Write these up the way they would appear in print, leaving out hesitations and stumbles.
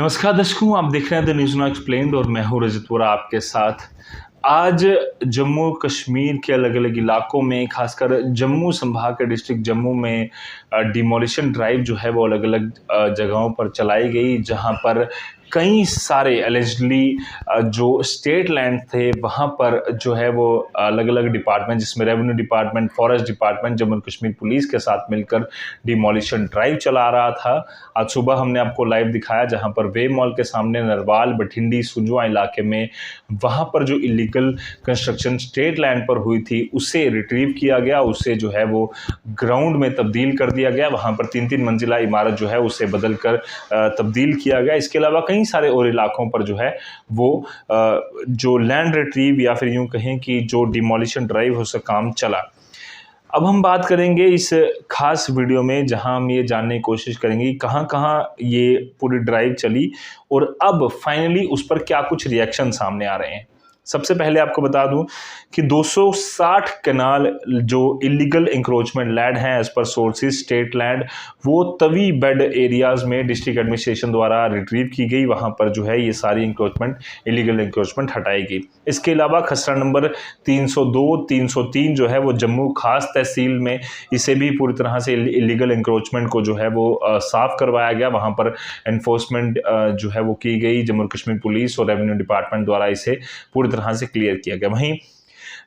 नमस्कार दर्शकों, आप देख रहे हैं द न्यूज़ नाउ एक्सप्लेन्ड और मैं हूं रजत वोरा आपके साथ। आज जम्मू कश्मीर के अलग-अलग इलाकों में, खासकर जम्मू संभाग के डिस्ट्रिक्ट जम्मू में डिमोलिशन ड्राइव जो है वो अलग-अलग जगहों पर चलाई गई, जहां पर कई सारे एलिजिडली जो स्टेट लैंड थे वहाँ पर जो है वो अलग-अलग डिपार्टमेंट, जिसमें revenue department, forest department, Jammu Kashmir police के साथ मिलकर डिमोलिशन ड्राइव चला रहा था। आज सुबह हमने आपको लाइव दिखाया जहाँ पर वेव मॉल के सामने नरवाल, बठिंडी, सुंजवा इलाके में वहाँ पर जो इलीगल कंस्ट्रक्शन स्टेट लैंड पर हुई थी उसे रिट्रीव किया गया, उसे जो है वो ग्राउंड में तब्दील कर दिया गया। वहाँ पर 3-3 मंजिला इमारत जो है उसे बदल कर तब्दील किया गया। इसके अलावा कई सारे और इलाकों पर जो है वो जो लैंड रिट्रीव या फिर यूं कहें कि जो डिमोलिशन ड्राइव है उसका काम चला। अब हम बात करेंगे इस खास वीडियो में, जहां हम ये जानने की कोशिश करेंगे कि कहां-कहां ये पूरी ड्राइव चली और अब फाइनली उस पर क्या कुछ रिएक्शन सामने आ रहे हैं। सबसे पहले आपको बता दूं कि 260 कनाल जो इलीगल इंक्रोचमेंट लैंड है एज पर सोर्सेज स्टेट लैंड, वो तवी बेड एरियाज में डिस्ट्रिक्ट एडमिनिस्ट्रेशन द्वारा रिट्रीव की गई। वहां पर जो है ये सारी इंक्रोचमेंट, इलीगल इंक्रोचमेंट हटाई गई। इसके अलावा खसरा नंबर 302, 303 जो है वो जम्मू खास तहसील में, इसे भी पूरी तरह से इलीगल इंक्रोचमेंट को जो है वो साफ करवाया गया। वहां पर एनफोर्समेंट जो है वो की गई, जम्मू कश्मीर पुलिस और रेवेन्यू डिपार्टमेंट द्वारा इसे पूरी तरह से क्लियर किया गया। वहीं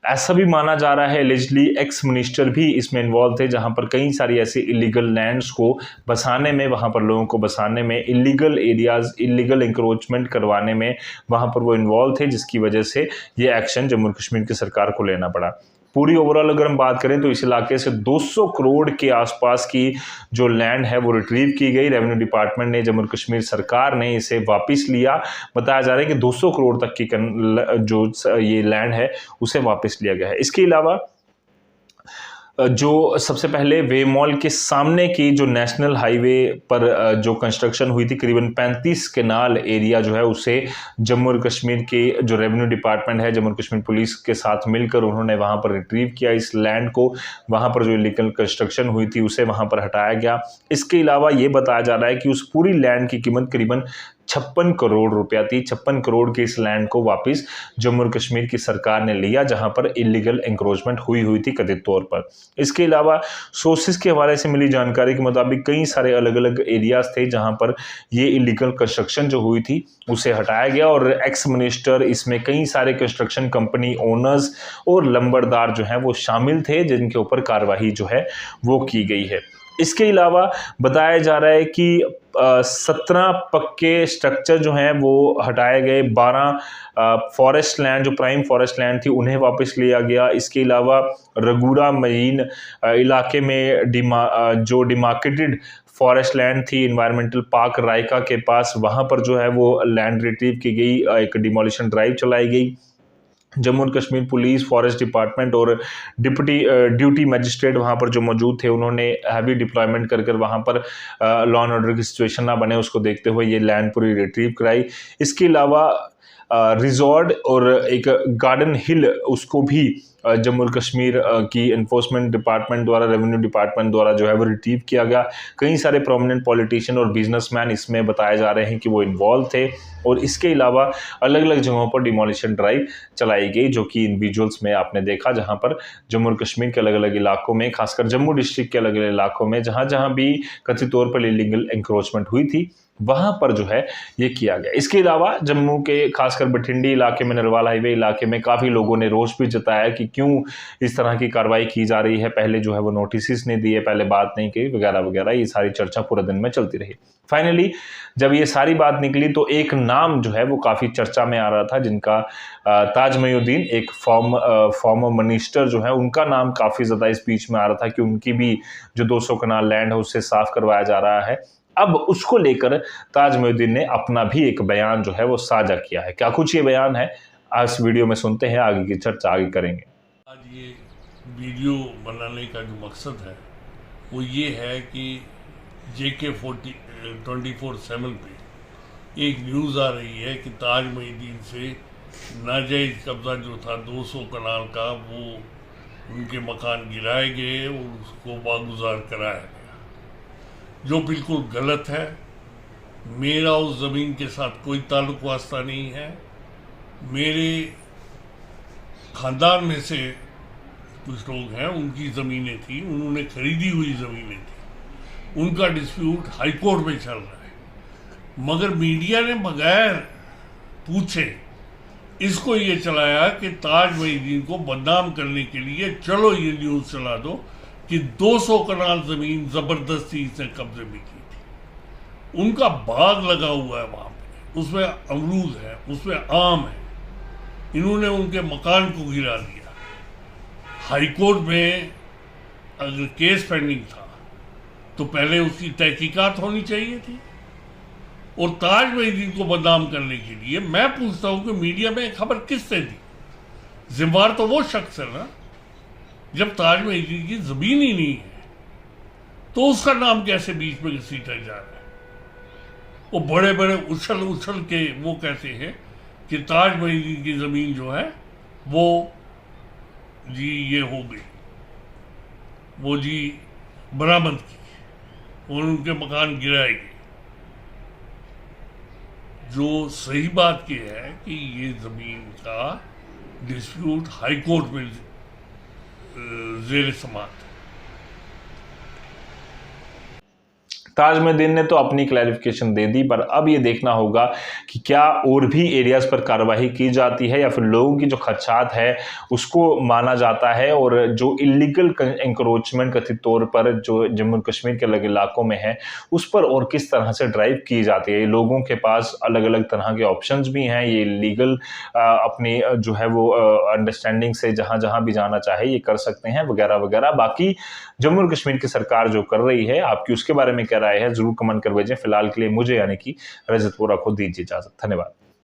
ऐसा भी माना जा रहा है एलिजिडली एक्स मिनिस्टर भी इसमें इन्वॉल्व थे, जहां पर कई सारी ऐसी इलीगल लैंड्स को बसाने में, वहां पर लोगों को बसाने में, इलीगल एरियाज, इलीगल इंक्रोचमेंट करवाने में वहां पर वो इन्वॉल्व थे, जिसकी वजह से ये एक्शन जम्मू कश्मीर की सरकार को लेना पड़ा। पूरी ओवरऑल अगर हम बात करें तो इस इलाके से 200 करोड़ के आसपास की जो लैंड है वो रिट्रीव की गई। रेवेन्यू डिपार्टमेंट ने, जम्मू कश्मीर सरकार ने इसे वापस लिया। बताया जा रहा है कि 200 करोड़ तक की जो ये लैंड है उसे वापस लिया गया है। इसके अलावा जो सबसे पहले वे मॉल के सामने की जो नेशनल हाईवे पर जो कंस्ट्रक्शन हुई थी, करीबन 35 केनाल एरिया जो है उसे जम्मू और कश्मीर के जो रेवेन्यू डिपार्टमेंट है, जम्मू कश्मीर पुलिस के साथ मिलकर उन्होंने वहां पर रिट्रीव किया इस लैंड को। वहां पर जो इलीगल कंस्ट्रक्शन हुई थी उसे वहां पर हटाया गया। इसके अलावा ये बताया जा रहा है कि उस पूरी लैंड की कीमत करीबन 56 करोड़ रुपया थी। 56 करोड़ के इस लैंड को वापस जम्मू और कश्मीर की सरकार ने लिया, जहां पर इलीगल एंक्रोचमेंट हुई थी कथित तौर पर। इसके अलावा सोर्सेज के हवाले से मिली जानकारी के मुताबिक कई सारे अलग अलग एरियाज थे जहां पर ये इलीगल कंस्ट्रक्शन जो हुई थी उसे हटाया गया और एक्स मिनिस्टर, इसमें कई सारे कंस्ट्रक्शन कंपनी ओनर्स और लंबरदार जो हैं वो शामिल थे, जिनके ऊपर कार्रवाई जो है वो की गई है। इसके अलावा बताया जा रहा है कि 17 पक्के स्ट्रक्चर जो हैं वो हटाए गए। 12 फॉरेस्ट लैंड, जो प्राइम फॉरेस्ट लैंड थी, उन्हें वापस लिया गया। इसके अलावा रगूरा मरीन इलाके में जो डिमार्केटेड फॉरेस्ट लैंड थी, इन्वायरमेंटल पार्क रायका के पास, वहाँ पर जो है वो लैंड रिट्रीव की गई, एक डिमोलिशन ड्राइव चलाई गई। जम्मू और कश्मीर पुलिस, फॉरेस्ट डिपार्टमेंट और ड्यूटी मजिस्ट्रेट वहाँ पर जो मौजूद थे, उन्होंने हैवी डिप्लॉयमेंट कर वहाँ पर लॉ एंड ऑर्डर की सिचुएशन ना बने उसको देखते हुए ये लैंड पूरी रिट्रीव कराई। इसके अलावा रिजॉर्ट और एक गार्डन हिल, उसको भी जम्मू और कश्मीर की एनफोर्समेंट डिपार्टमेंट द्वारा, रेवेन्यू डिपार्टमेंट द्वारा जो है वो रिट्रीव किया गया। कई सारे प्रोमिनेंट पॉलिटिशियन और बिजनेसमैन इसमें बताए जा रहे हैं कि वो इन्वॉल्व थे। और इसके अलावा अलग अलग जगहों पर डिमोलिशन ड्राइव चलाई गई, जो कि इन विजुअल्स में आपने देखा, जहां पर जम्मू और कश्मीर के अलग अलग इलाकों में, खासकर जम्मू डिस्ट्रिक्ट के अलग अलग इलाकों में जहां जहां भी कथित तौर पर इलीगल एंक्रोचमेंट हुई थी वहां पर जो है ये किया गया। इसके अलावा जम्मू के खासकर बठिंडी इलाके में, नरवाल हाईवे इलाके में काफ़ी लोगों ने रोष भी जताया कि क्यों इस तरह की कार्रवाई की जा रही है, पहले जो है वो नोटिस नहीं दिए, पहले बात नहीं की वगैरह वगैरह। ये सारी चर्चा पूरे दिन में चलती रही। फाइनली जब ये सारी बात निकली तो एक नाम जो है वो काफ़ी चर्चा में आ रहा था, जिनका ताज मयूद्दीन, एक फॉर्मर मिनिस्टर जो है, उनका नाम काफ़ी ज़्यादा इस बीच में आ रहा था कि उनकी भी जो 200 कनाल लैंड है उससे साफ करवाया जा रहा है। अब उसको लेकर ताज मयूद्दीन ने अपना भी एक बयान जो है वो साझा किया है। क्या कुछ ये बयान है, आज वीडियो में सुनते हैं, आगे की चर्चा आगे करेंगे। आज ये वीडियो बनाने का जो मकसद है वो ये है कि JK 24/7 पे एक न्यूज़ आ रही है कि ताज मयूद्दीन से नाजायज़ कब्जा जो था 200 कनाल का, वो उनके मकान गिराए गए और उसको बागुजार कराया गया, जो बिल्कुल गलत है। मेरा उस ज़मीन के साथ कोई ताल्लुक वास्ता नहीं है। मेरे खानदान में से कुछ लोग हैं, उनकी ज़मीनें थी, उन्होंने खरीदी हुई ज़मीनें थी, उनका डिस्प्यूट हाई कोर्ट में चल रहा है। मगर मीडिया ने बगैर पूछे इसको ये चलाया कि ताज मोइनुद्दीन को बदनाम करने के लिए चलो ये न्यूज़ चला दो कि 200 कनाल ज़मीन ज़बरदस्ती इसने कब्जे में की थी। उनका बाग लगा हुआ है वहाँ पे, उसमें अमरूद है, उसमें आम है, इन्होंने उनके मकान को गिरा दिया। हाई कोर्ट में अगर केस पेंडिंग था तो पहले उसकी तहकीकात होनी चाहिए थी। और ताज मोइनुद्दीन को बदनाम करने के लिए मैं पूछता हूं कि मीडिया में खबर किसने दी? जिम्मेवार तो वो शख्स है ना। जब ताज मोइनुद्दीन की जमीन ही नहीं है तो उसका नाम कैसे बीच में घसीटा जा रहा है? वो बड़े बड़े उछल उछल के वो कहते हैं कि ताज मोइनुद्दीन की जमीन जो है वो जी ये हो गई, वो जी बरामद की और उनके मकान गिराए गए। जो सही बात यह है कि ये ज़मीन का डिस्प्यूट हाई कोर्ट में ज़ेर समाअत है। ताज मोइनुद्दीन ने तो अपनी क्लैरिफिकेशन दे दी, पर अब ये देखना होगा कि क्या और भी एरियाज पर कार्रवाई की जाती है या फिर लोगों की जो खदशात है उसको माना जाता है, और जो इलीगल एंक्रोचमेंट कथित तौर पर जो जम्मू कश्मीर के अलग इलाकों में है उस पर और किस तरह से ड्राइव की जाती है। लोगों के पास अलग अलग तरह के ऑप्शंस भी हैं, ये लीगल अपनी जो है वो अंडरस्टैंडिंग से जहाँ जहाँ भी जाना चाहे ये कर सकते हैं वगैरह वगैरह। बाकी जम्मू कश्मीर की सरकार जो कर रही है, आपकी उसके बारे में क्या राय है जरूर कमेंट कर भेजें। फिलहाल के लिए मुझे यानी कि रजत वोरा को दीजिए इजाजत। धन्यवाद।